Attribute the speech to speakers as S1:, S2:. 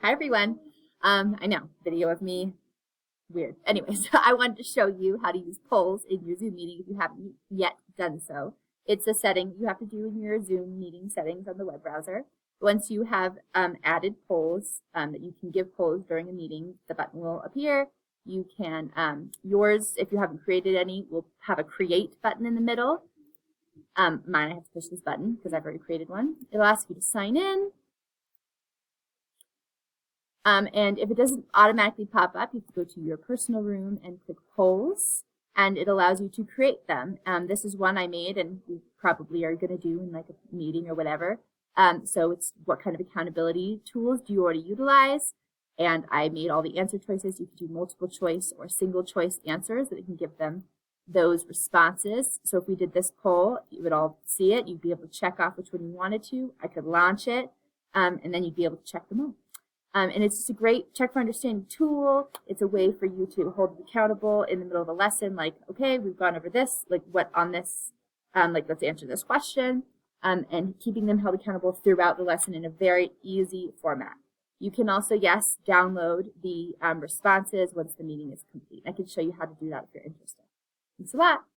S1: Hi everyone. I know, video of me, weird. Anyways, I wanted to show you how to use polls in your Zoom meeting if you haven't yet done so. It's a setting you have to do in your Zoom meeting settings on the web browser. Once you have added polls that you can give polls during a meeting, the button will appear. You can, yours, if you haven't created any, will have a create button in the middle. Mine, I have to push this button because I've already created one. It'll ask you to sign in. And if it doesn't automatically pop up, you can go to your personal room and click polls, and it allows you to create them. This is one I made, and we probably are going to do in like a meeting or whatever. So it's what kind of accountability tools do you already utilize? And I made all the answer choices. You can do multiple choice or single choice answers that it can give them those responses. So if we did this poll, you would all see it. You'd be able to check off which one you wanted to. I could launch it, and then you'd be able to check them all. And it's just a great check for understanding tool. It's a way for you to hold it accountable in the middle of a lesson, like, okay, we've gone over this, like what on this, like let's answer this question, and keeping them held accountable throughout the lesson in a very easy format. You can also, yes, download the responses once the meeting is complete. I can show you how to do that if you're interested. Thanks a lot.